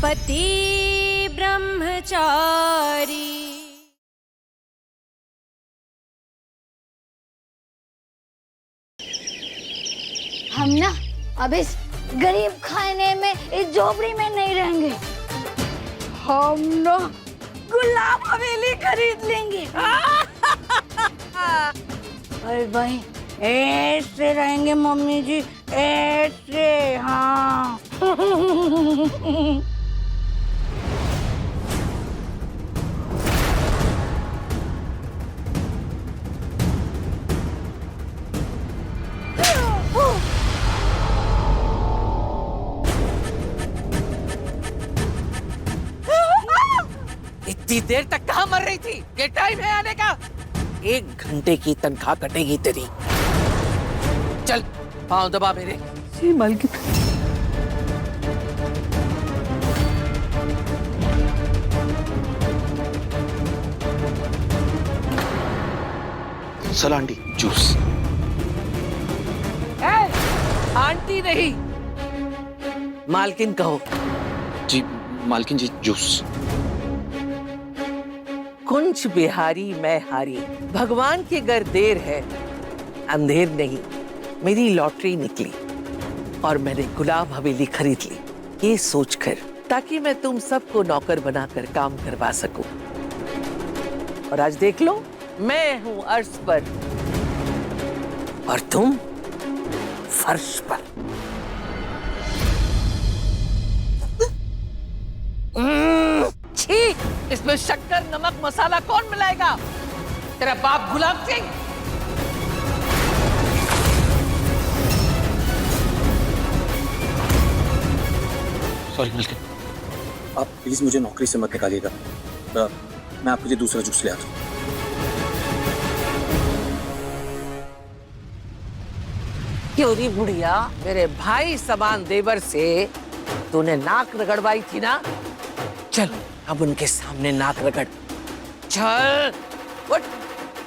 पति ब्रह्मचारी। हम ना अब इस गरीब खाने में, इस झोपड़ी में नहीं रहेंगे। हम ना गुलाब हवेली खरीद लेंगे। अरे भाई ऐसे रहेंगे मम्मी जी, ऐसे। हाँ। इतनी देर तक कहाँ मर रही थी? ये टाइम है आने का। 1 घंटे की तनख्वाह कटेगी तेरी। चल पाँव दबा मेरे। जी मालकिन। चल आंटी जूस। आंटी नहीं, मालकिन कहो। जी मालकिन जी जूस। कुंज बिहारी मैं हारी, भगवान के घर देर है अंधेर नहीं। मेरी लॉटरी निकली और मैंने गुलाब हवेली खरीद ली, ये सोचकर ताकि मैं तुम सबको नौकर बनाकर काम करवा सकूं। और आज देख लो, मैं हूं अर्श पर और तुम फर्श पर। छी, इसमें शक्कर नमक मसाला कौन मिलाएगा? तेरा बाप गुलाब सिंह। सॉरी मालकिन, आप प्लीज मुझे नौकरी से मत निकालिएगा। मैं आपके लिए दूसरा जूस ले आता हूँ। क्यों री बुढ़िया, मेरे भाई समान देवर से तूने नाक रगड़वाई थी ना? चल अब उनके सामने नाक रगड़। चल उठ।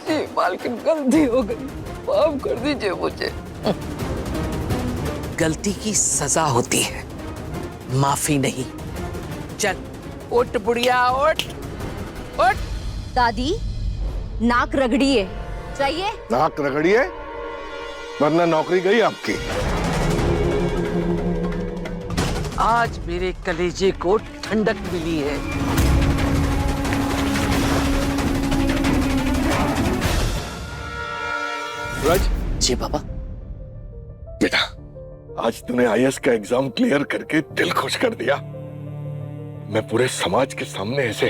जी मालकिन, गलती हो गई, माफ कर दीजिए मुझे। गलती की सजा होती है, माफी नहीं। चल उठ बुढ़िया, उठ उठ। दादी नाक रगड़िए। चाहिए? नाक रगड़िए वरना नौकरी गई आपकी। आज मेरे कलेजे को ठंडक मिली है। राज। जी पापा। बेटा आज तूने आईएएस का एग्जाम क्लियर करके दिल खुश कर दिया। मैं पूरे समाज के सामने ऐसे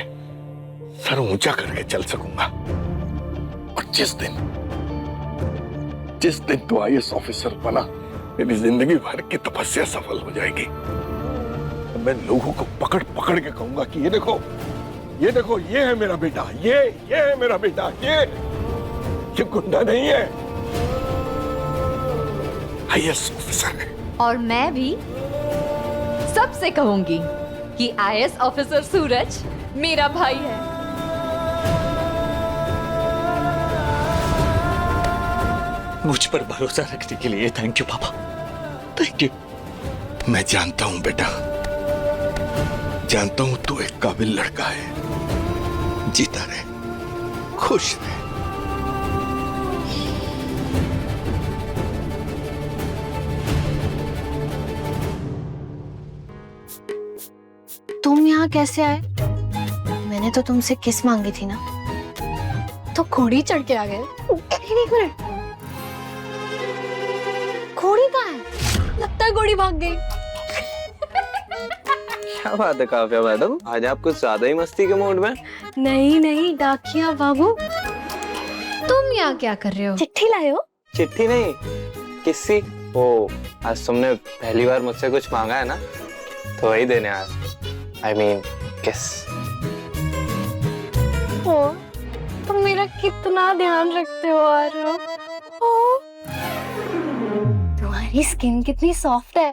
सर ऊंचा करके चल सकूंगा। और जिस दिन तू आईएएस ऑफिसर बना, मेरी जिंदगी भर की तपस्या सफल हो जाएगी। मैं लोगों को पकड़ पकड़ के कहूंगा कि ये देखो, ये है मेरा बेटा, ये है मेरा बेटा, ये गुंडा नहीं है, आईएएस ऑफिसर है। और मैं भी सबसे कहूंगी कि आईएएस ऑफिसर सूरज मेरा भाई है। मुझ पर भरोसा रखने के लिए थैंक यू पापा, थैंक यू। मैं जानता हूं बेटा, जानता हूं तू एक काबिल लड़का है। जीता रहे, खुश रहे। तुम यहाँ कैसे आए? मैंने तो तुमसे किस मांगी थी ना। तो घोड़ी चढ़ के आ गए। एक मिनट, घोड़ी कहाँ है? लगता है घोड़ी भाग गई। क्या बात है काव्या मैडम, आज आप कुछ ज्यादा ही मस्ती के मूड में। नहीं डाकिया बाबू, तुम यहाँ क्या कर रहे हो? चिट्ठी लाए हो? चिट्ठी नहीं, किसी वो आज तुमने पहली बार मुझसे कुछ मांगा है ना, तो वही देने आया। I mean, किस। ओ, तुम मेरा कितना ध्यान रखते हो आरव। ओ, तुम्हारी स्किन कितनी सॉफ्ट है।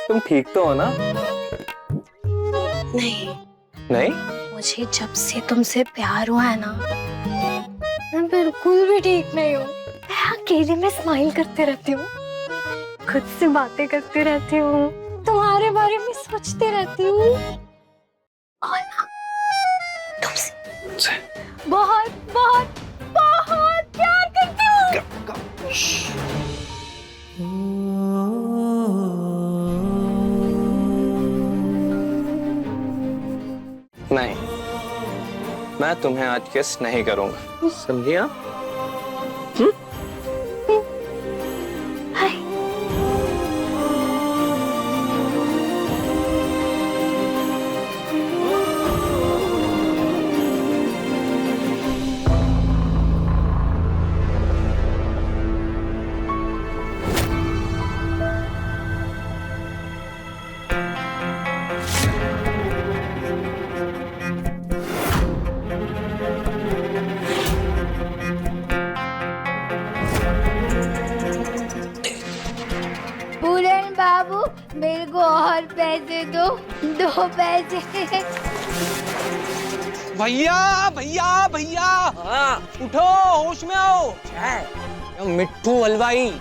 तुम ठीक तो हो ना? नहीं? मुझे जब से तुमसे प्यार हुआ है ना, मैं बिल्कुल भी ठीक नहीं हूँ। मैं अकेले में स्माइल करते रहती हूँ, खुद से बातें करती रहती हूँ, तुम्हारे बारे में सोचती रहती हूँ और ना तुमसे बहुत बहुत बहुत प्यार करती हूँ। नहीं, मैं तुम्हें आज किस नहीं करूंगा, समझी आप? पूरन बाबू मेरे को और पैसे दो, 2 पैसे। भैया भैया भैया, उठो, होश में आओ। क्या मिट्टू हलवाई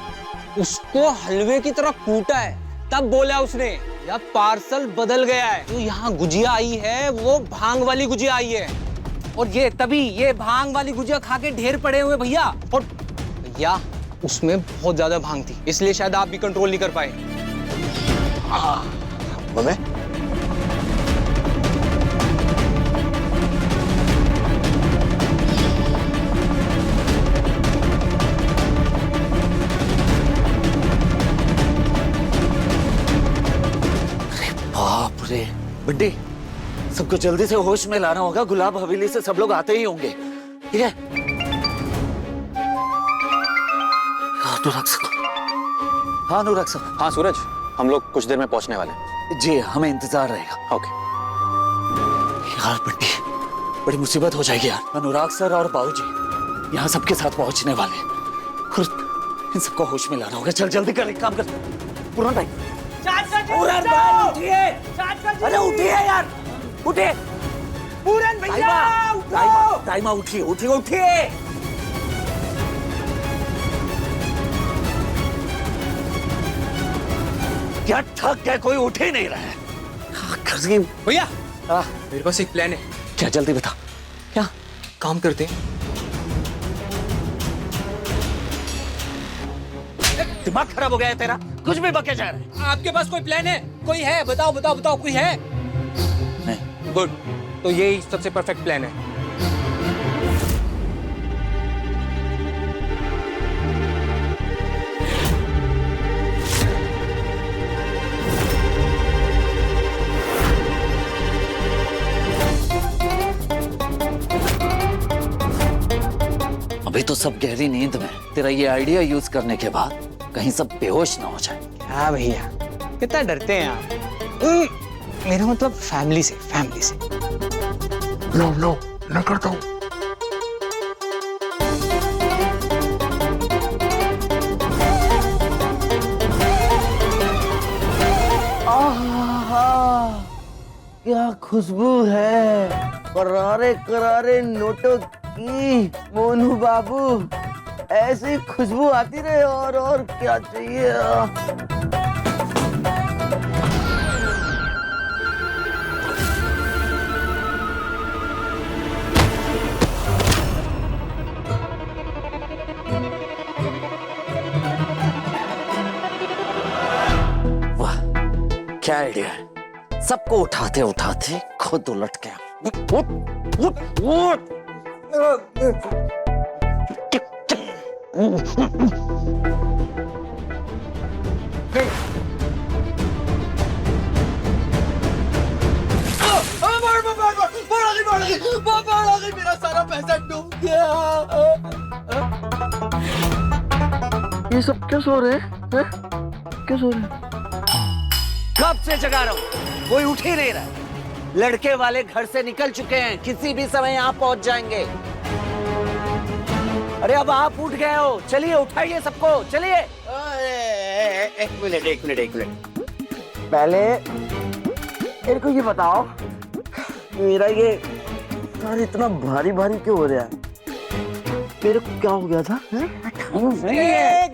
उसको हलवे की तरह कूटा है, तब बोला उसने यार पार्सल बदल गया है, जो यहाँ गुजिया आई है वो भांग वाली गुजिया आई है, और ये तभी ये भांग वाली गुजिया खा के ढेर पड़े हुए भैया। और भैया उसमें बहुत ज्यादा भांग थी, इसलिए शायद आप भी कंट्रोल नहीं कर पाए। बाप रे बड्डी, सबको जल्दी से होश में लाना होगा। गुलाब हवेली से सब लोग आते ही होंगे, ठीक है? अनुराग साहब, हाँ अनुराग साहब। हाँ सूरज, हम लोग कुछ देर में पहुंचने वाले हैं। जी हमें इंतजार रहेगा। ओके। यार बड्डी, बड़ी मुसीबत हो जाएगी यार। अनुराग सर और बाबूजी यहाँ सबके साथ पहुंचने वाले हैं और इन सबको होश में लाना होगा। चल जल्दी कर, एक काम कर पूरन भाई। पूरन भाई उठिए, अरे उठिए यार, उठिए पूरन भैया, टाइमा उठिए उठिए उठिए। क्या थक गए, कोई उठ ही नहीं रहा है। भैया हाँ, मेरे पास एक प्लान है। क्या जल्दी बता। क्या काम करते हैं, दिमाग खराब हो गया है तेरा, कुछ भी बके जा रहा है। आपके पास कोई प्लान है? कोई है? बताओ बताओ बताओ, कोई है? नहीं। गुड, तो यही सबसे परफेक्ट प्लान है। अभी तो सब गहरी नींद में, तेरा ये आइडिया यूज करने के बाद कहीं सब बेहोश ना हो जाए। क्या भैया, कितना डरते हैं आप? मेरा मतलब फैमिली से, फैमिली से। लो मैं करता हूँ। क्या खुशबू है, करारे करारे नोटों की। मोनू बाबू, ऐसी खुशबू आती रहे और क्या चाहिए। वाह क्या आइडिया है, सबको उठाते उठाते खुद उलट गया। उठ उठ उठ। मेरा सारा पैसा डूब गया। ये सब क्या सो रहे हैं? क्या सो रहे हैं? कब से जगा रहा हूँ, कोई उठ ही नहीं रहा है। लड़के वाले घर से निकल चुके हैं, किसी भी समय यहाँ पहुंच जाएंगे। अरे अब आप उठ गए हो, चलिए उठाइए सबको, चलिए। एक मिनट। पहले मेरे को ये बताओ, मेरा ये सर इतना भारी भारी क्यों हो रहा है? मेरे को क्या हो गया था? एक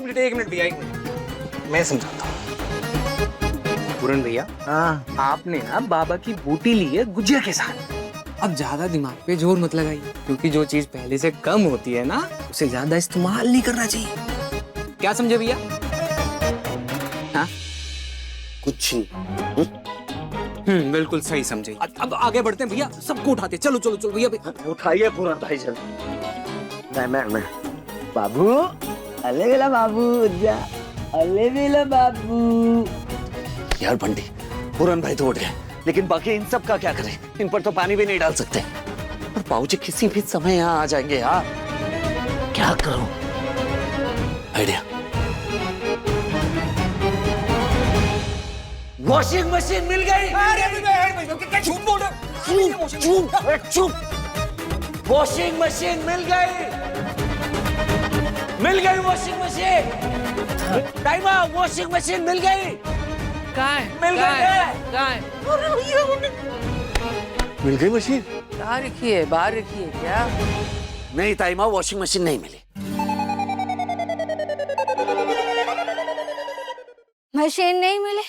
मिनट भैया, एक मिनट मैं समझाता हूँ। पूरन भैया, हाँ आपने ना बाबा की बूटी ली है गुजिया के साथ। अब ज्यादा दिमाग पे जोर मत लगाइए, क्योंकि जो चीज पहले से कम होती है ना, उसे ज्यादा इस्तेमाल नहीं करना चाहिए। क्या समझे भैया? हाँ, कुछ बिल्कुल सही समझे। अब आगे बढ़ते हैं भैया, सबको उठाते। चलो चलो चलो भैया। उठाइए पूरा भाई जल्द। मैं बाबू, अले बेला बाबू, जा अले बेला बाबू। यार बंटी, पूरन भाई तो उठ गए, लेकिन बाकी इन सब का क्या करें? इन पर तो पानी भी नहीं डाल सकते। और बाबूजी किसी भी समय यहाँ आ जाएंगे यार, क्या करूं? आइडिया, वॉशिंग मशीन मिल गई। क्या झूठ बोल रहे हो? चुप, वॉशिंग मशीन मिल गई, वॉशिंग मशीन। टाइमा, वॉशिंग मशीन मिल गई। मिल गई मशीन। बाहर रखिए, बाहर रखिए। क्या? नहीं ताइमा, वॉशिंग मशीन नहीं मिली। मशीन नहीं मिले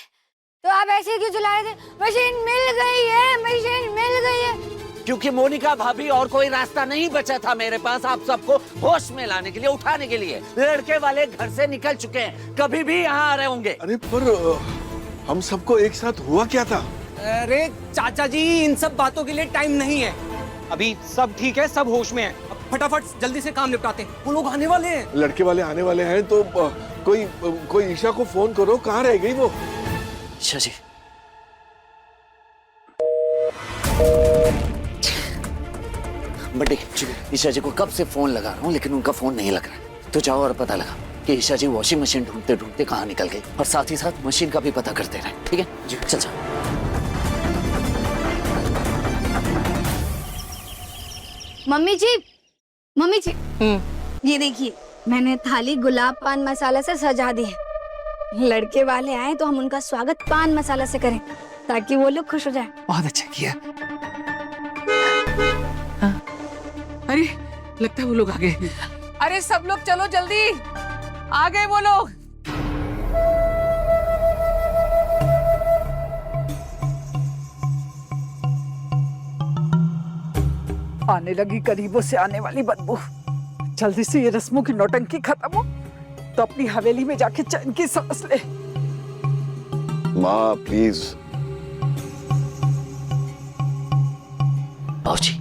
तो आप ऐसे क्यों चला रहे थे? मशीन मिल गई है, मशीन मिल गई है। क्योंकि मोनिका भाभी, और कोई रास्ता नहीं बचा था मेरे पास आप सबको होश में लाने के लिए, उठाने के लिए। लड़के वाले घर से निकल चुके हैं, कभी भी यहाँ आ रहे होंगे। अरे पर हम सबको एक साथ हुआ क्या था? अरे चाचा जी, इन सब बातों के लिए टाइम नहीं है। अभी सब ठीक है, सब होश में है। अब फटाफट जल्दी से काम निपटाते हैं, वो लोग आने वाले हैं। लड़के वाले आने वाले हैं तो कोई ईशा को फोन करो, कहाँ रह गई वो? ईशा जी, बड़ी ईशा जी को कब से फोन लगा रहा हूँ, लेकिन उनका फोन नहीं लग रहा। तो जाओ और पता लगा कि ईशा जी वॉशिंग मशीन ढूंढते ढूंढते कहाँ निकल गई, और साथ ही साथ मशीन का भी पता करते रहे। ठीक है जी, चल जाओ। मम्मी जी, मम्मी जी, ये देखिए, मैंने थाली गुलाब पान मसाला से सजा दी है। लड़के वाले आए तो हम उनका स्वागत पान मसाला से करें, ताकि वो लोग खुश हो जाए। बहुत अच्छा किया। अरे लगता है वो लोग आ गए। अरे सब लोग चलो जल्दी, आ गए वो लोग। आने लगी करीबों से आने वाली बदबू। जल्दी से ये रस्मों की नौटंकी खत्म हो तो अपनी हवेली में जाके चैन की सांस ले। माँ प्लीज। बाबूजी,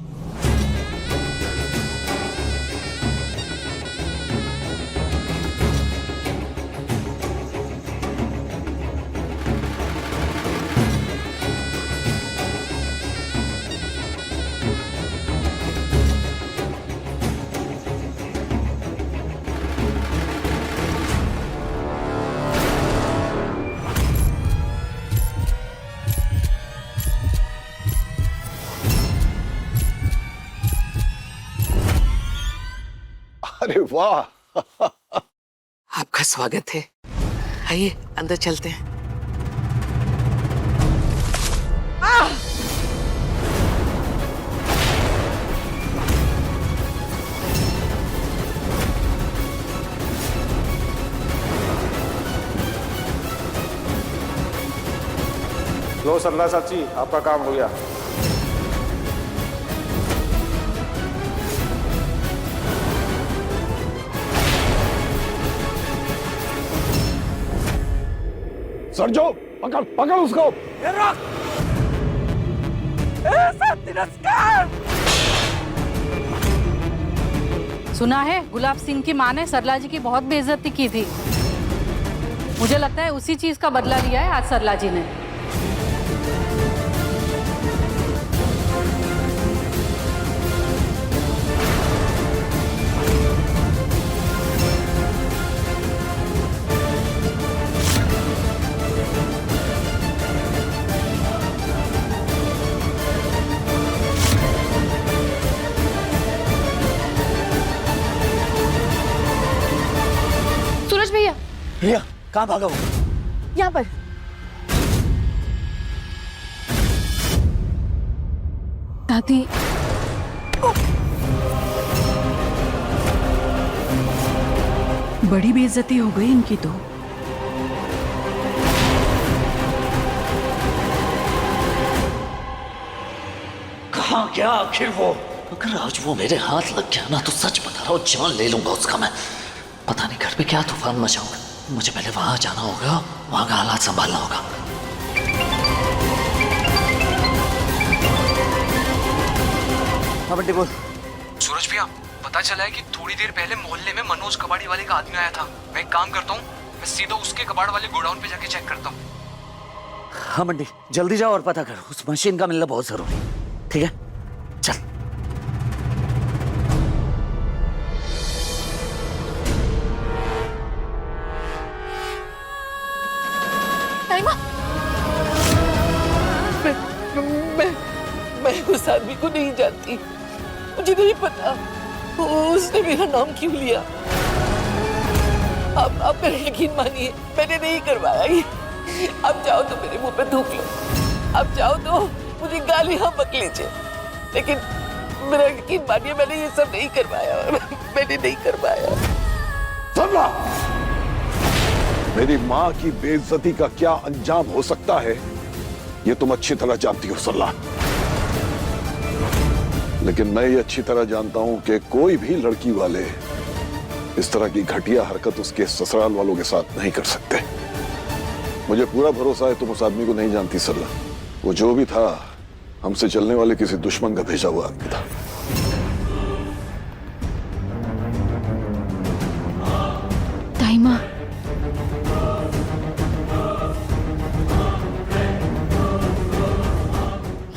अरे वाह, आपका स्वागत है। आइए अंदर चलते हैं। लो सरला चाची, आपका काम हो गया। सरजो, पकड़ पकड़ उसको। सुना है गुलाब सिंह की माँ ने सरला जी की बहुत बेइज्जती की थी। मुझे लगता है उसी चीज का बदला लिया है आज सरला जी ने। सूरज भैया, भैया कहाँ भागा वो? यहाँ पर। दादी, बड़ी बेइज्जती हो गई इनकी तो। कहाँ गया आखिर वो? अगर आज वो मेरे हाथ लग गया ना तो सच बता रहा हूँ जान ले लूंगा उसका मैं। पता नहीं घर पे क्या तूफान मचाऊंगा। मुझे पहले वहां जाना होगा, वहां का हालात संभालना होगा। हाँ बंटी बोल। सूरज भैया, पता चला है कि थोड़ी देर पहले मोहल्ले में मनोज कबाड़ी वाले का आदमी आया था। मैं एक काम करता हूँ, मैं सीधा उसके कबाड़ वाले गोडाउन पे जाके चेक करता हूँ। हाँ बंटी जल्दी जाओ और पता करो, उस मशीन का मिलना बहुत जरूरी है। ठीक है चल। मैं उस आदमी को नहीं जानती, मुझे नहीं पता उसने मेरा नाम क्यों लिया। आप मेरा यकीन मानिए, मैंने नहीं करवाया ये। आप जाओ तो मेरे मुंह पे थूक लो, आप जाओ तो मुझे गालियां बक लीजिए, लेकिन मेरा यकीन मानिए मैंने ये सब नहीं करवाया। मैंने नहीं करवाया। सरला, मेरी माँ की बेइज्जती का क्या अंजाम हो सकता है ये तुम अच्छी तरह जानती हो सरला। लेकिन मैं ये अच्छी तरह जानता हूं कि कोई भी लड़की वाले इस तरह की घटिया हरकत उसके ससुराल वालों के साथ नहीं कर सकते। मुझे पूरा भरोसा है तुम उस आदमी को नहीं जानती सरला। वो जो भी था हमसे चलने वाले किसी दुश्मन का भेजा हुआ आदमी था। ताईमा,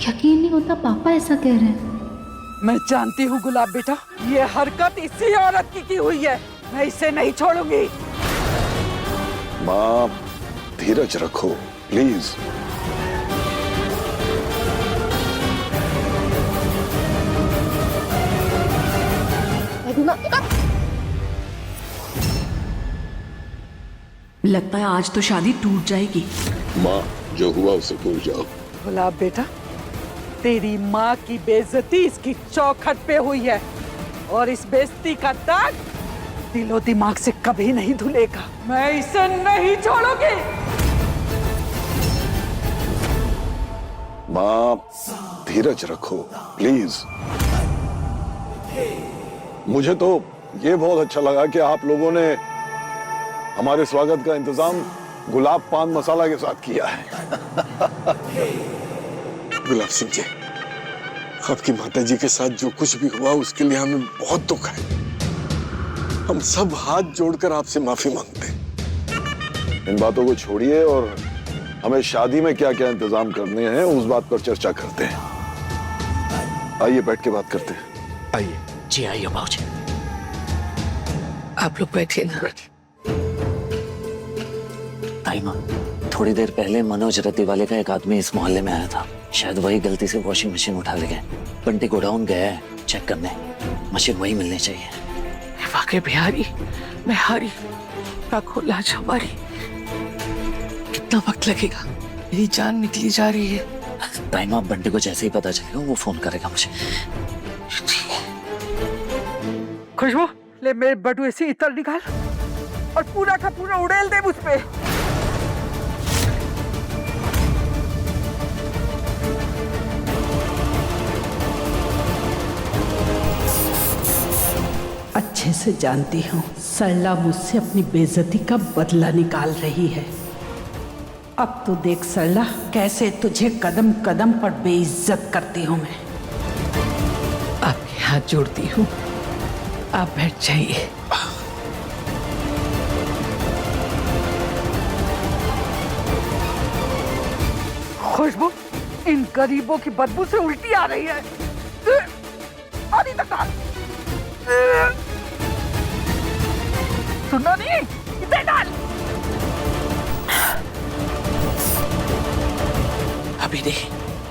यकीन नहीं होता पापा ऐसा कह रहे हैं। मैं जानती हूँ गुलाब बेटा, ये हरकत इसी औरत की हुई है। मैं इसे नहीं छोड़ूंगी। माँ धीरज रखो प्लीज। लगता है आज तो शादी टूट जाएगी। माँ जो हुआ उसे भूल जाओ। गुलाब बेटा, तेरी माँ की बेइज्जती इसकी चौखट पे हुई है और इस बेइज्जती का दाग दिलो दिमाग से कभी नहीं धुलेगा। मैं इसे नहीं छोड़ूंगी। माँ धीरज रखो प्लीज। मुझे तो ये बहुत अच्छा लगा कि आप लोगों ने हमारे स्वागत का इंतजाम गुलाब पान मसाला के साथ किया है। गुलाब सिंह जी, आपकी माताजी के साथ जो कुछ भी हुआ उसके लिए हमें बहुत दुख है। हम सब हाथ जोड़कर आपसे माफी मांगते हैं। इन बातों को छोड़िए और हमें शादी में क्या क्या इंतजाम करने हैं उस बात पर चर्चा करते हैं। आइए बैठ के बात करते हैं। आइए। जी आइए बाबूजी। आप लोग बैठिए ना। ताईमा, थोड़ी देर पहले मनोज रत्ती वाले का एक आदमी इस मोहल्ले में आया था। शायद वही गलती से वॉशिंग मशीन उठा ले गए। बंटी गोडाउन गया है चेक करने, मशीन वही मिलनी चाहिए। वाकई बिहारी, मैं हारी, राखो लाज हमारी। कितना वक्त लगेगा? मेरी जान निकली जा रही है। ताईमा, बंटी को जैसे ही पता चलेगा वो फोन करेगा मुझे। खुशबू, ले मेरे बटुए से इत्र निकाल और पूरा का पूरा उड़ेल दे मुझ पे। अच्छे से जानती हूँ सरला मुझसे अपनी बेइज्जती का बदला निकाल रही है। अब तो देख सरला, कैसे तुझे कदम कदम पर बेइज्जत करती हूँ मैं। आपके हाथ जोड़ती हूँ, आप बैठ जाइए। खुशबू, इन गरीबों की बदबू से उल्टी आ रही है। सुनो नहीं, इधर डाल। अभी नहीं,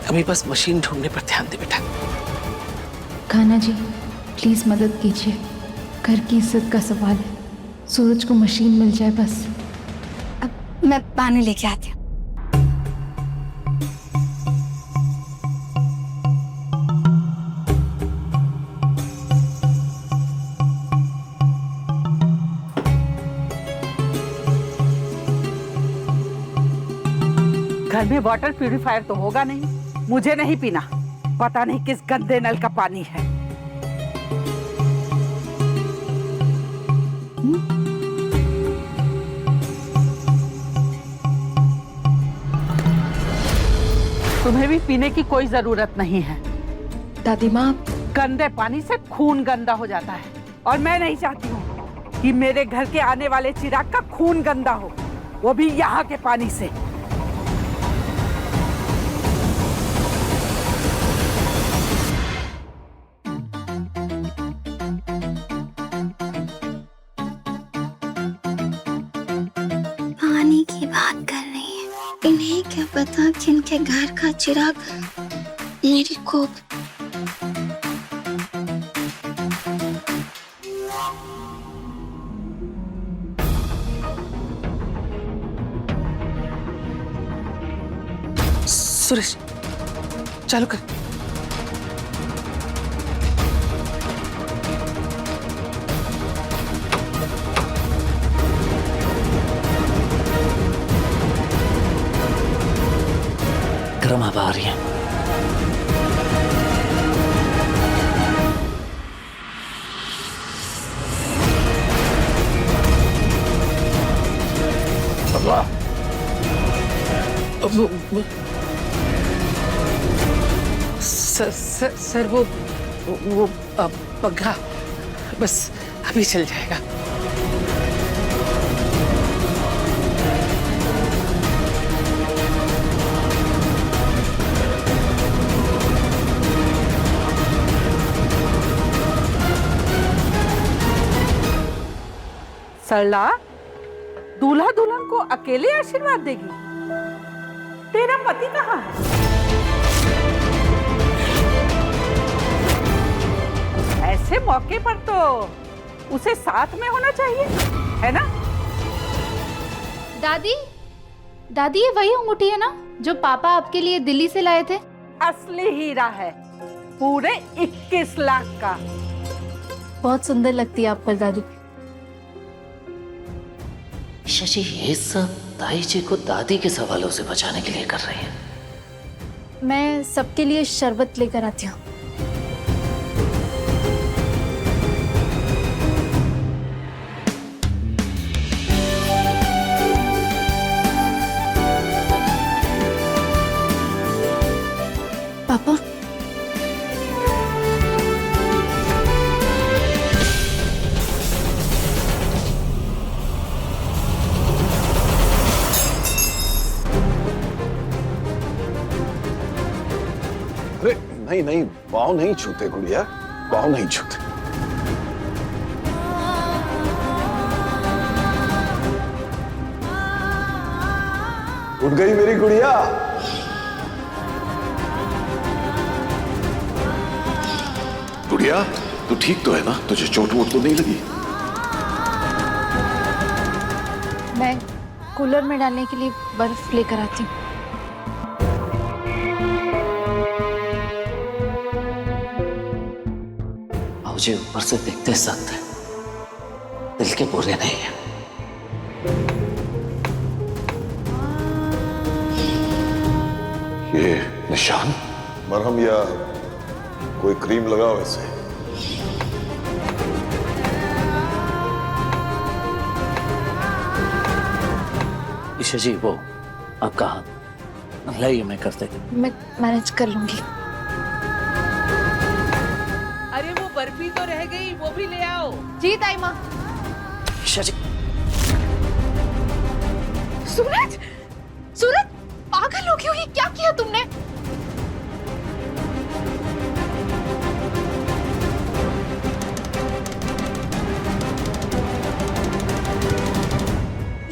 अभी बस मशीन ढूंढने पर ध्यान दे बेटा। खाना जी प्लीज मदद कीजिए, घर की इज्जत का सवाल है। सूरज को मशीन मिल जाए बस। अब मैं पानी लेके आती हूँ। घर में वाटर प्यूरिफायर तो होगा नहीं, मुझे नहीं पीना। पता नहीं किस गंदे नल का पानी है। तुम्हें भी पीने की कोई जरूरत नहीं है। दादी माँ, गंदे पानी से खून गंदा हो जाता है और मैं नहीं चाहती हूँ कि मेरे घर के आने वाले चिराग का खून गंदा हो, वो भी यहाँ के पानी से। पानी की बात कर रही है, इन्हें क्या पता कि इनके घर का चिराग मेरी कोप। सुरेश चालू कर। गर्म हवा आ रही है। सर वो पंखा बस अभी चल जाएगा। सरला, दूल्हा दुल्हन को अकेले आशीर्वाद देगी? तेरा पति कहाँ है? ऐसे मौके पर तो उसे साथ में होना चाहिए, है ना? दादी, दादी ये वही अंगूठी है ना जो पापा आपके लिए दिल्ली से लाए थे? असली हीरा है, पूरे 21 लाख का। बहुत सुंदर लगती है आप पर दादी। शशि ये सब ताई जी को दादी के सवालों से बचाने के लिए कर रही है। मैं सबके लिए शरबत लेकर आती हूँ। पापा, अरे नहीं नहीं, पाँव नहीं छूते गुड़िया, पाँव नहीं छूते। उठ गई मेरी गुड़िया। गुड़िया तू ठीक तो है ना? तुझे चोट वोट तो नहीं लगी? मैं कूलर में डालने के लिए बर्फ लेकर आती हूँ। मुझे ऊपर से देखते सख्त है, दिल के बुरे नहीं है। ये निशान? मरहम या कोई क्रीम लगाओ इसे। ईशा जी वो आपका हाथ लाइए, मैं करते। मैं मैनेज कर लूंगी। अरे वो बर्फी तो रह गई, वो भी ले आओ। जी ताई माँ। ईशा जी सूरज, सूरज पागल हो गई हो, ये क्या किया तुमने?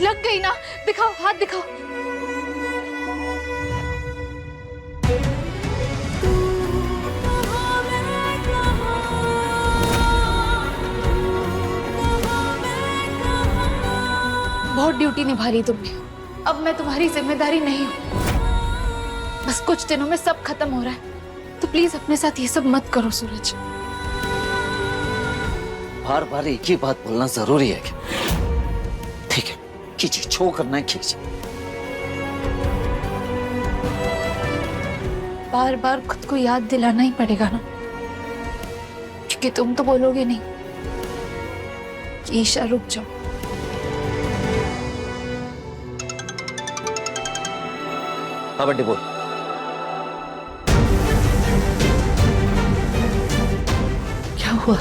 लग गई ना? दिखाओ, हाथ दिखाओ। बहुत ड्यूटी निभा रही तुमने, अब मैं तुम्हारी जिम्मेदारी नहीं हूँ। बस कुछ दिनों में सब खत्म हो रहा है, तो प्लीज अपने साथ ये सब मत करो सूरज। बार बार एक ही बात बोलना जरूरी है क्या? ठीक है कीजिए, छो करना है कीजिए। बार बार खुद को याद दिलाना ही पड़ेगा ना, क्योंकि तुम तो बोलोगे नहीं कि ईशा रुक जाओ। हाँ बंटी बोल। क्या हुआ?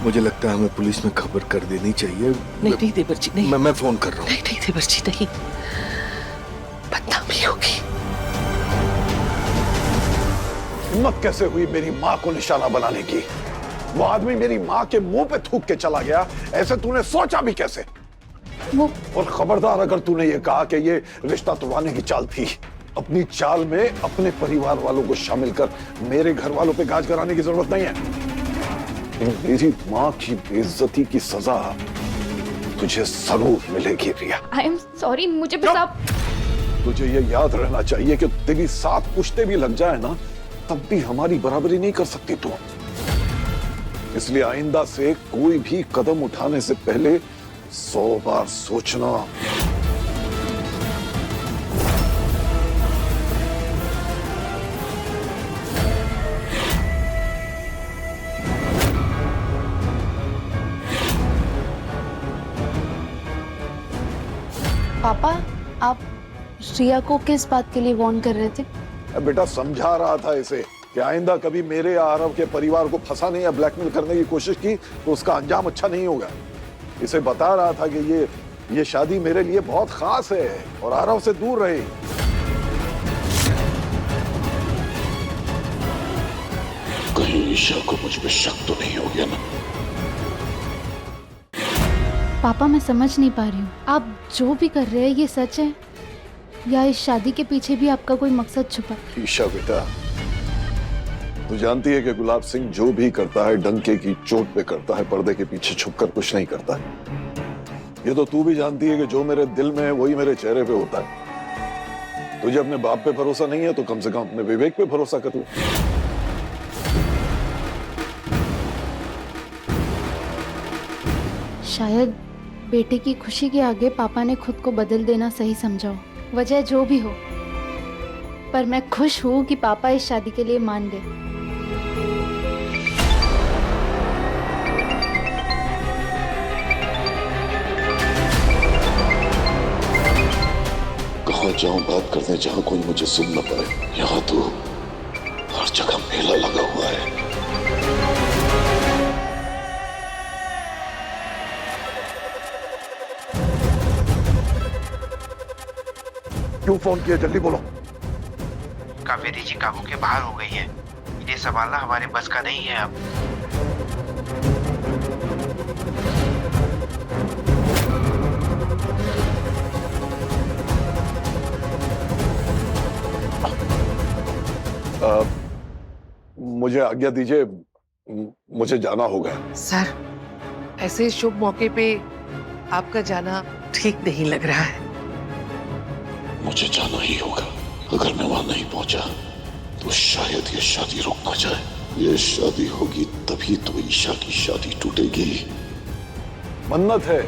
मुझे लगता है हमें पुलिस में खबर कर देनी चाहिए। नहीं देवर जी नहीं। मैं फोन कर रहा हूँ। नहीं देवर जी नहीं, बदनामी होगी। हिम्मत कैसे हुई मेरी माँ को निशाना बनाने की? वो आदमी मेरी माँ के मुंह पे थूक के चला गया, ऐसे तूने सोचा भी कैसे? वो और खबरदार अगर तूने ये कहा कि ये रिश्ता तोड़वाने की चाल थी, अपनी चाल में अपने परिवार वालों को शामिल कर मेरे घर वालों पे गाज कराने की जरूरत नहीं है। मेरी माँ की बेइज्जती की सजा तुझे जरूर मिलेगी रिया। आई एम सॉरी, मुझे बस आप। तुझे ये याद रहना चाहिए कि तेरी 7 पुश्ते भी लग जाए ना, तब भी हमारी बराबरी नहीं कर सकती तू। इसलिए आइंदा से कोई भी कदम उठाने से पहले 100 बार सोचना। पापा, आप रिया को किस बात के लिए वार्न कर रहे थे? बेटा समझा रहा था इसे कि आइंदा कभी मेरे या आरव के परिवार को फंसाने या ब्लैकमेल करने की कोशिश की तो उसका अंजाम अच्छा नहीं होगा। इसे बता रहा था कि ये शादी मेरे लिए बहुत खास है और आरव से दूर रहे। कहीं ईशा को मुझ पे शक तो नहीं हो गया ना? पापा, मैं समझ नहीं पा रही हूँ, आप जो भी कर रहे हैं ये सच है या इस शादी के पीछे भी आपका कोई मकसद छुपा? ईशा बेटा, तू जानती है कि गुलाब सिंह जो भी करता है डंके की चोट पे करता है, पर्दे के पीछे छुपकर कुछ नहीं करता है। ये तो तू भी जानती है कि जो मेरे दिल में है वही मेरे चेहरे पे होता है। तुझे अपने बाप पे भरोसा नहीं है तो कम से कम अपने विवेक पे भरोसा कर ले। शायद बेटे की खुशी के आगे पापा ने खुद को बदल देना सही समझा हो, वजह जो भी हो, पर मैं खुश हूँ कि पापा इस शादी के लिए मान गए। कहाँ जाऊं बात करने जहाँ कोई मुझे सुन न पाए? यहाँ तो हर जगह मेला लगा हुआ है। क्यों फोन किया? जल्दी बोलो। कावेरी जी काबू के बाहर हो गई है, इन्हें संभालना हमारे बस का नहीं है अब। मुझे आज्ञा दीजिए, मुझे जाना होगा। सर, ऐसे शुभ मौके पे आपका जाना ठीक नहीं लग रहा है। मुझे जाना ही होगा। अगर मैं वहां नहीं पहुंचा तो शायद ये शादी रुक ना जाए। ये शादी होगी तभी तो ईशा की शादी टूटेगी। मन्नत है,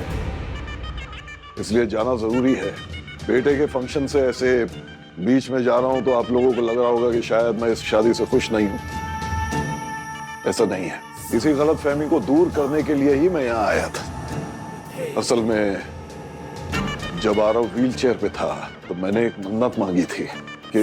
इसलिए जाना जरूरी है। बेटे के फंक्शन से ऐसे बीच में जा रहा हूं तो आप लोगों को लग रहा होगा कि शायद मैं इस शादी से खुश नहीं हूं। ऐसा नहीं है। इसी गलत फहमी को दूर करने के लिए ही मैं यहाँ आया था। असल में जब आरव व्हील चेयर पे था तो मैंने एक मन्नत मांगी थी कि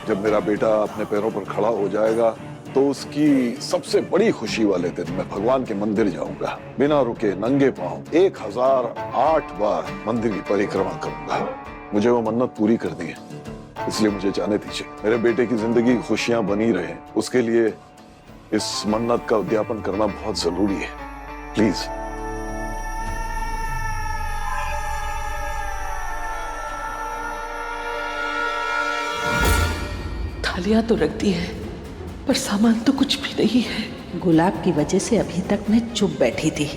जब मेरा बेटा अपने पैरों पर खड़ा हो जाएगा तो उसकी सबसे बड़ी खुशी वाले दिन मैं भगवान के मंदिर जाऊंगा, बिना रुके नंगे पांव 1008 बार मंदिर की परिक्रमा करूंगा। मुझे वो मन्नत पूरी करनी है, इसलिए मुझे जाने दीजिए। मेरे बेटे की जिंदगी खुशियां बनी रहे, उसके लिए इस मन्नत का उद्यापन करना बहुत जरूरी है। प्लीज। थालियां तो रख दी है पर सामान तो कुछ भी नहीं है। गुलाब की वजह से अभी तक मैं चुप बैठी थी,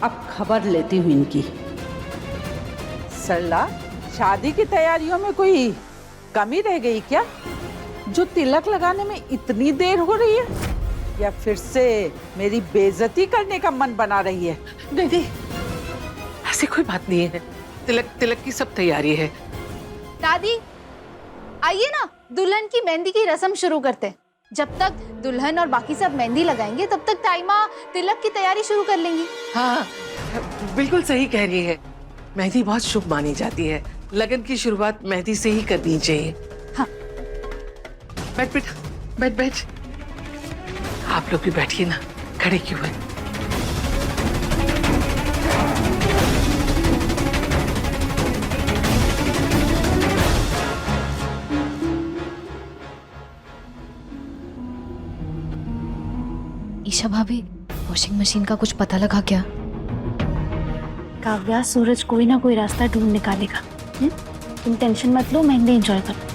अब खबर लेती हूँ इनकी। सरला, शादी की तैयारियों में कोई कमी रह गई क्या, जो तिलक लगाने में इतनी देर हो रही है? या फिर से मेरी बेइज्जती करने का मन बना रही है? नहीं नहीं, ऐसी कोई बात नहीं है। तिलक की सब तैयारी है। दादी आइए ना, दुल्हन की मेहंदी की रस्म शुरू करते हैं। जब तक दुल्हन और बाकी सब मेहंदी लगाएंगे तब तक ताईमा तिलक की तैयारी शुरू कर लेंगी। हाँ बिल्कुल सही कह रही है। मेहंदी बहुत शुभ मानी जाती है। लगन की शुरुआत मेहंदी से ही करनी चाहिए। हाँ। बैठ बेटा, बैठ। आप लोग भी बैठिए ना, खड़े क्यों हैं? ईशा भाभी, वॉशिंग मशीन का कुछ पता लगा क्या? काव्या, सूरज कोई ना कोई रास्ता ढूंढ निकालेगा। तुम टेंशन मत लो, मेहंदी एंजॉय करो।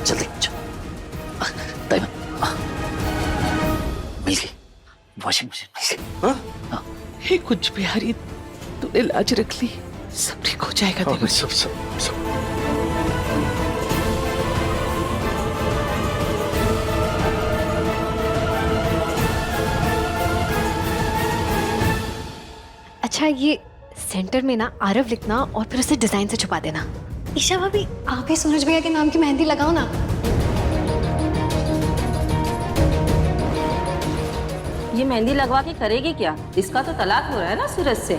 जल्दी मिल गई वॉशिंग मशीन, मिल गई। हाँ? हे कुछ बिहारी, तूने लाज रख ली, सब ठीक हो जाएगा। हाँ, सब अच्छा, ये सेंटर में ना आरव लिखना और फिर उसे डिजाइन से छुपा देना। ईशा भाभी, आप ही सूरज भैया के नाम की मेहंदी लगाओ ना। ये मेहंदी लगवा के करेगी क्या? इसका तो तलाक हो रहा है ना सूरज से।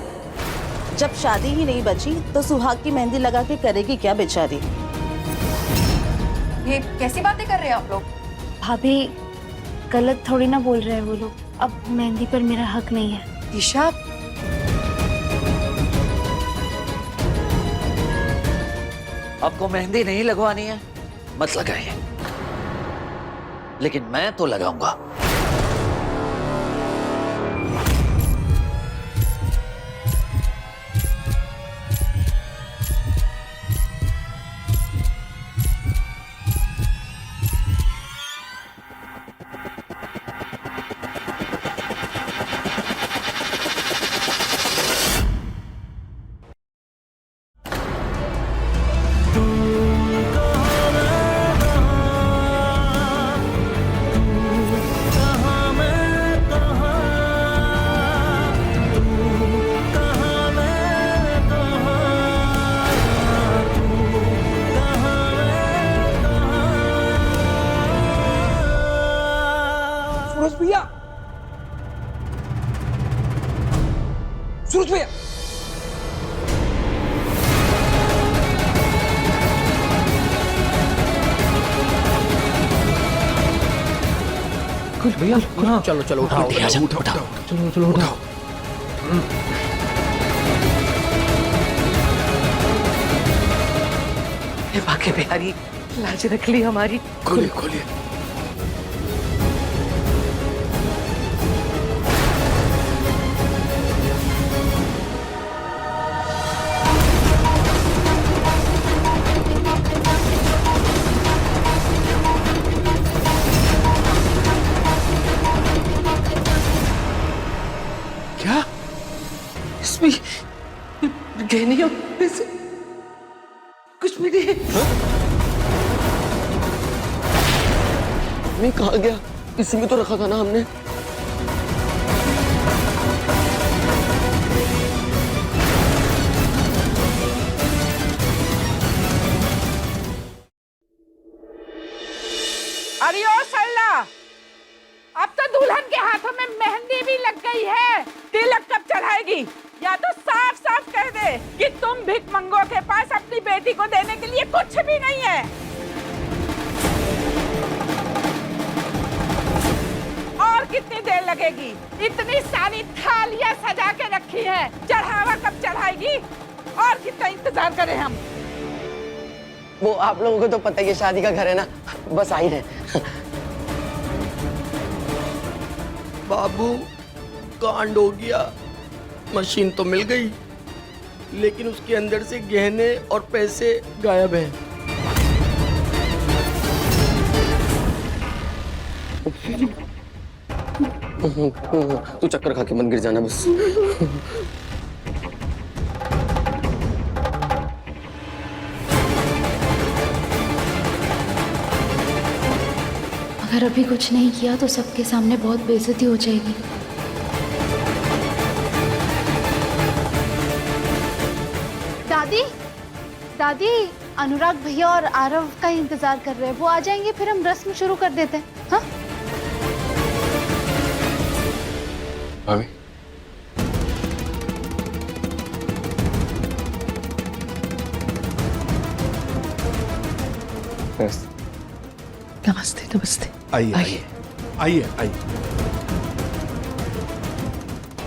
जब शादी ही नहीं बची तो सुहाग की मेहंदी लगा के करेगी क्या बेचारी? ये कैसी बातें कर रहे हैं आप लोग? भाभी गलत थोड़ी ना बोल रहे हैं वो लोग। अब मेहंदी पर मेरा हक नहीं है। ईशा, आपको मेहंदी नहीं लगवानी है, मत लगाइए, लेकिन मैं तो लगाऊंगा। सूरज भैया, कुछ भैया, चलो चलो उठाओ, उठाओ। चलो उठाओ। हे बाके बिहारी, लाज रख ली हमारी। खोलिए। क्या इसमें गहने और पैसे कुछ भी नहीं है? मैं कहा गया, इसी में तो रखा था ना हमने। अरे ओ सरला, अब तो दुल्हन के हाथों में मेहंदी भी लग गई है, तिलक कब चढ़ाएगी? या तो साफ साफ कह दे कि तुम भिखमंगों के पास अपनी बेटी को देने के लिए कुछ भी नहीं है। और कितनी देर लगेगी? इतनी सारी थालियां सजा के रखी है, चढ़ावा कब चढ़ाएगी? और कितना इंतजार करें हम? वो आप लोगों को तो पता ही है, शादी का घर है ना, बस आ ही रहे। बाबू, कांड हो गया। मशीन तो मिल गई, लेकिन उसके अंदर से गहने और पैसे गायब हैं। तू चक्कर खा के मत गिर जाना बस। अगर अभी कुछ नहीं किया तो सबके सामने बहुत बेइज्जती हो जाएगी। दादी, दादी, अनुराग भैया और आरव का इंतजार कर रहे हैं। वो आ जाएंगे फिर हम रस्म शुरू कर देते हैं। हाँ? भाभी, नमस्ते नमस्ते। आइए आइए आइए आइए।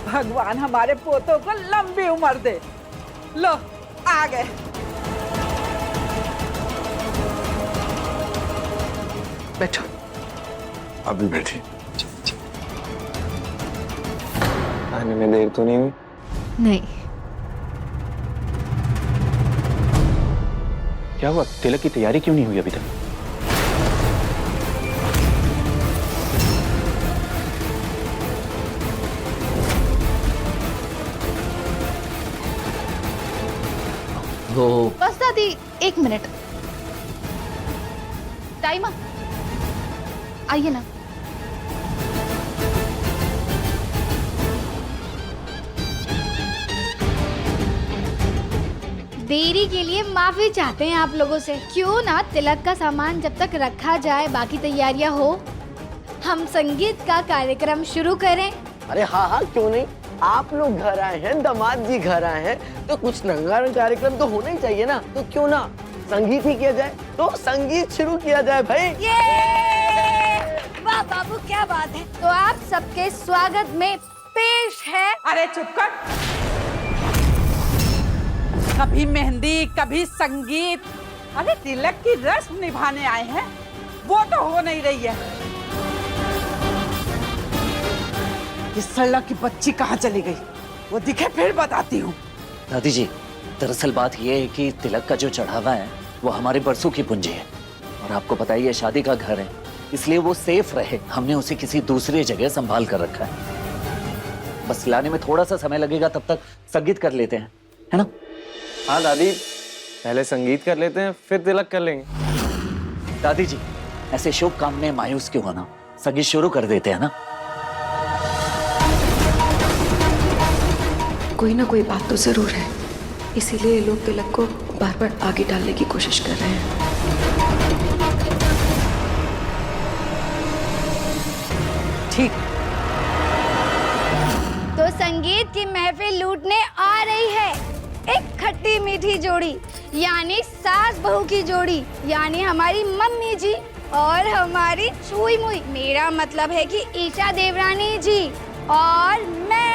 भगवान हमारे पोतों को लंबी उम्र दे। लो आ गए। बैठो। अभी बैठी। आने में देर तो नहीं हुई? नहीं। क्या हुआ? तिलक की तैयारी क्यों नहीं हुई अभी तक? बस दादी, 1 मिनट। टाइम आइए ना। देरी के लिए माफी चाहते हैं आप लोगों से। क्यों ना तिलक का सामान जब तक रखा जाए, बाकी तैयारियां हो, हम संगीत का कार्यक्रम शुरू करें। अरे हाँ हाँ, क्यों नहीं। आप लोग घर आए हैं, दामाद जी घर आए हैं, तो कुछ रंगारंग कार्यक्रम तो होना ही चाहिए ना। तो क्यों ना संगीत ही किया जाए। तो संगीत शुरू किया जाए भाई। वाह बाबू, क्या बात है। तो आप सबके स्वागत में पेश है। अरे चुप कर। कभी मेहंदी, कभी संगीत। अरे तिलक की रस्म निभाने आए हैं, वो तो हो नहीं रही है। इस सरला की बच्ची कहाँ चली गई? वो दिखे फिर बताती हूँ। दादी जी, दरअसल बात ये है कि तिलक का जो चढ़ावा है वो हमारे बरसों की पूंजी है, और आपको पता ही है शादी का घर है, इसलिए वो सेफ रहे हमने उसे किसी दूसरी जगह संभाल कर रखा है। बस लाने में थोड़ा सा समय लगेगा, तब तक संगीत कर लेते हैं, है ना? हाँ दादी, पहले संगीत कर लेते हैं फिर तिलक कर लेंगे। दादी जी, ऐसे शुभ काम में मायूस क्यों होना, संगीत शुरू कर देते हैं ना। कोई ना कोई बात तो जरूर है, इसीलिए ये लोग तिलक को बार बार आगे डालने की कोशिश कर रहे हैं। ठीक। तो संगीत की महफिल लूटने आ रही है एक खट्टी मीठी जोड़ी, यानी सास बहू की जोड़ी, यानी हमारी मम्मी जी और हमारी छुई मुई। मेरा मतलब है कि ईशा देवरानी जी और मैं।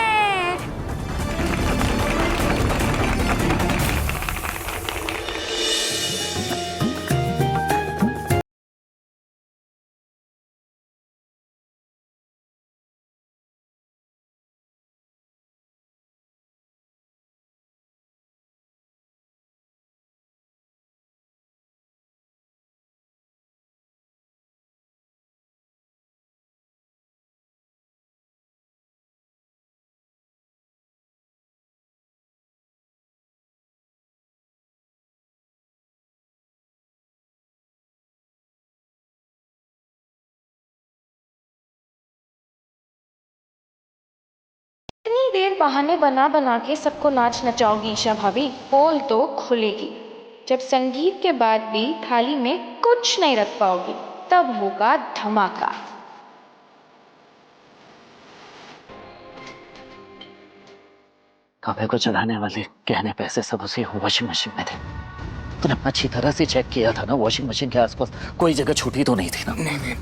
इतनी देर बहाने बना बना के सबको नाच नचाओगी ईशा भाभी? पोल तो खुलेगी जब संगीत के बाद भी थाली में कुछ नहीं रख पाओगी, तब होगा धमाका। काव्य को चढ़ाने वाले गहने पैसे सब उसे वॉशिंग मशीन में थे। तूने अच्छी तरह से चेक किया था ना? वॉशिंग मशीन के आसपास कोई जगह छूटी तो नहीं थी ना? नहीं।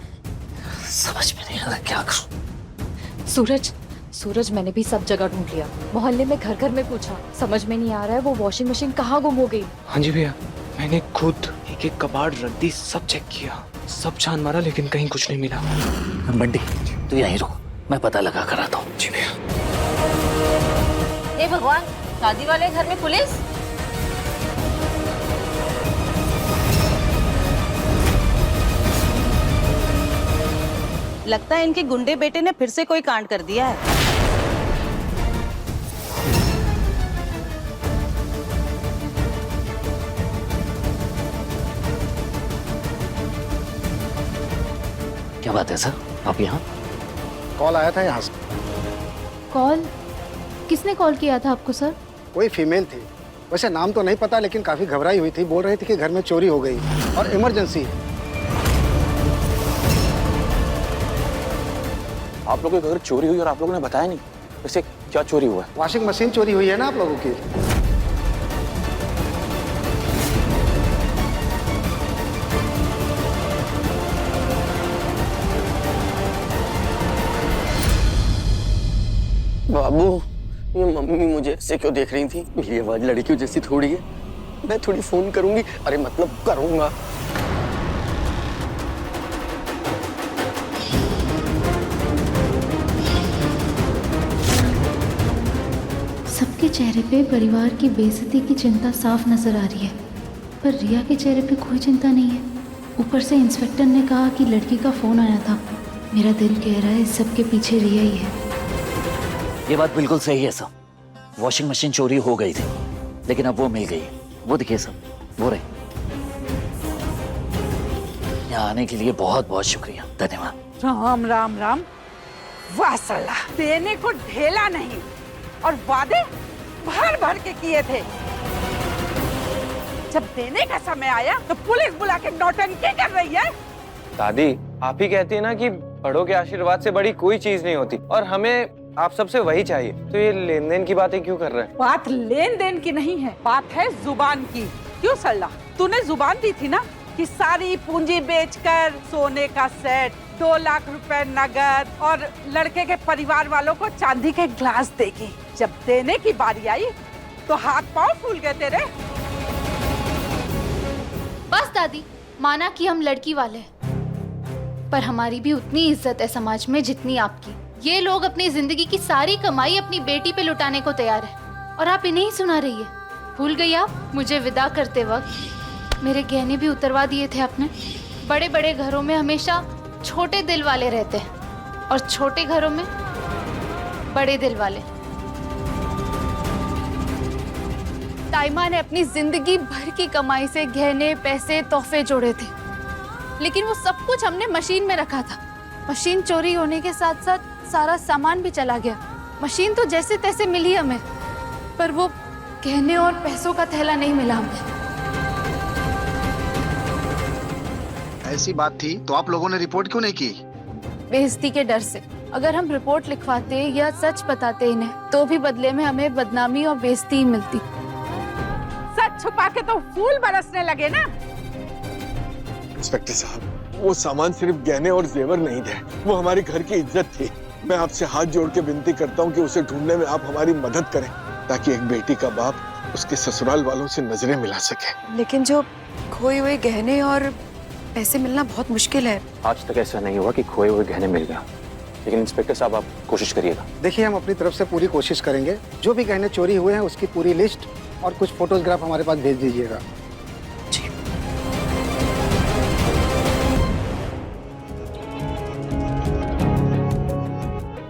समझ में नहीं आ रहा क्या करूं। सूरज, मैंने भी सब जगह ढूंढ लिया, मोहल्ले में घर घर में पूछा, समझ में नहीं आ रहा है वो वॉशिंग मशीन कहाँ गुम हो गई। हाँ जी भैया, मैंने खुद एक एक कबाड़ रख दी, सब चेक किया, सब छान मारा, लेकिन कहीं कुछ नहीं मिला। बंटी, तू यहीं रुक, मैं पता लगा कर आता हूँ। जी भैया। हे भगवान, शादी वाले घर में पुलिस? लगता है इनके गुंडे बेटे ने फिर से कोई कांड कर दिया है। क्या बात है सर, आप यहाँ? कॉल आया था यहाँ से। कॉल? किसने कॉल किया था आपको सर? कोई फीमेल थी, वैसे नाम तो नहीं पता, लेकिन काफी घबराई हुई थी। बोल रही थी कि घर में चोरी हो गई और इमरजेंसी है। आप लोगों के घर चोरी हुई और आप लोगों ने बताया नहीं, वैसे क्या चोरी हुआ है? वॉशिंग मशीन चोरी हुई है ना आप लोगों की। बाबू, ये मम्मी मुझे ऐसे क्यों देख रही थी? मेरी आवाज लड़कियों जैसी थोड़ी है। मैं थोड़ी फोन करूंगी, अरे मतलब करूंगा। सबके चेहरे पे परिवार की बेइज्जती की चिंता साफ नजर आ रही है, पर रिया के चेहरे पे कोई चिंता नहीं है। ऊपर से इंस्पेक्टर ने कहा कि लड़की का फोन आया था। मेरा दिल कह रहा है इस सब के पीछे रिया ही है। ये बात बिल्कुल सही है सर, वॉशिंग मशीन चोरी हो गई थी, लेकिन अब वो मिल गई। वो देखिए सर, वो रही। यहाँ आने के लिए बहुत बहुत शुक्रिया, धन्यवाद। राम राम राम। वाह साला, देने को ढेला नहीं और वादे भर भर के किए थे। जब देने का समय आया तो पुलिस बुला के नौटंकी कर रही है। दादी, आप ही कहती है ना कि बड़ों के आशीर्वाद से बड़ी कोई चीज नहीं होती, और हमें आप सबसे वही चाहिए। तो ये लेन देन की बातें क्यों कर रहे हैं? बात लेन देन की नहीं है, बात है जुबान की। क्यों सल्ला, तूने जुबान दी थी ना कि सारी पूंजी बेचकर सोने का सेट, 2 लाख रुपए नगद और लड़के के परिवार वालों को चांदी के ग्लास देगी। जब देने की बारी आई तो हाथ पांव फूल गए तेरे। बस दादी, माना कि हम लड़की वाले हैं, पर हमारी भी उतनी इज्जत है समाज में जितनी आपकी। ये लोग अपनी जिंदगी की सारी कमाई अपनी बेटी पे लुटाने को तैयार है, और आप इन्हें ही सुना रही है। भूल गई आप? मुझे विदा करते वक्त मेरे गहने भी उतरवा दिए थे आपने। बड़े बड़े घरों में हमेशा छोटे दिल वाले रहते हैं, और छोटे घरों में बड़े दिल वाले। ताइमा ने अपनी जिंदगी भर की कमाई से गहने, पैसे, तोहफे जोड़े थे, लेकिन वो सब कुछ हमने मशीन में रखा था। मशीन चोरी होने के साथ साथ सारा सामान भी चला गया। मशीन तो जैसे तैसे मिली हमें, पर वो गहने और पैसों का थैला नहीं मिला हमें। ऐसी बात थी तो आप लोगों ने रिपोर्ट क्यों नहीं की? बेइज्जती के डर से। अगर हम रिपोर्ट लिखवाते या सच बताते इन्हें, तो भी बदले में हमें बदनामी और बेइज्जती ही मिलती। सच छुपा के तो फूल बरसने लगे ना। इंस्पेक्टर साहब, वो सामान सिर्फ गहने और जेवर नहीं थे, वो हमारे घर की इज्जत थी। मैं आपसे हाथ जोड़ के विनती करता हूँ कि उसे ढूंढने में आप हमारी मदद करें, ताकि एक बेटी का बाप उसके ससुराल वालों से नजरें मिला सके। लेकिन जो खोए हुए गहने और पैसे मिलना बहुत मुश्किल है। आज तक ऐसा नहीं हुआ कि खोए हुए गहने मिल गया, लेकिन इंस्पेक्टर साहब आप कोशिश करिएगा। देखिए, हम अपनी तरफ से पूरी कोशिश करेंगे। जो भी गहने चोरी हुए हैं उसकी पूरी लिस्ट और कुछ फोटोग्राफ हमारे पास भेज दीजिएगा।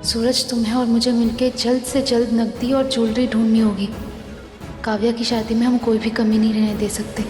सूरज, तुम्हें और मुझे मिलके जल्द से जल्द नकदी और ज्वेलरी ढूंढनी होगी। काव्या की शादी में हम कोई भी कमी नहीं रहने दे सकते।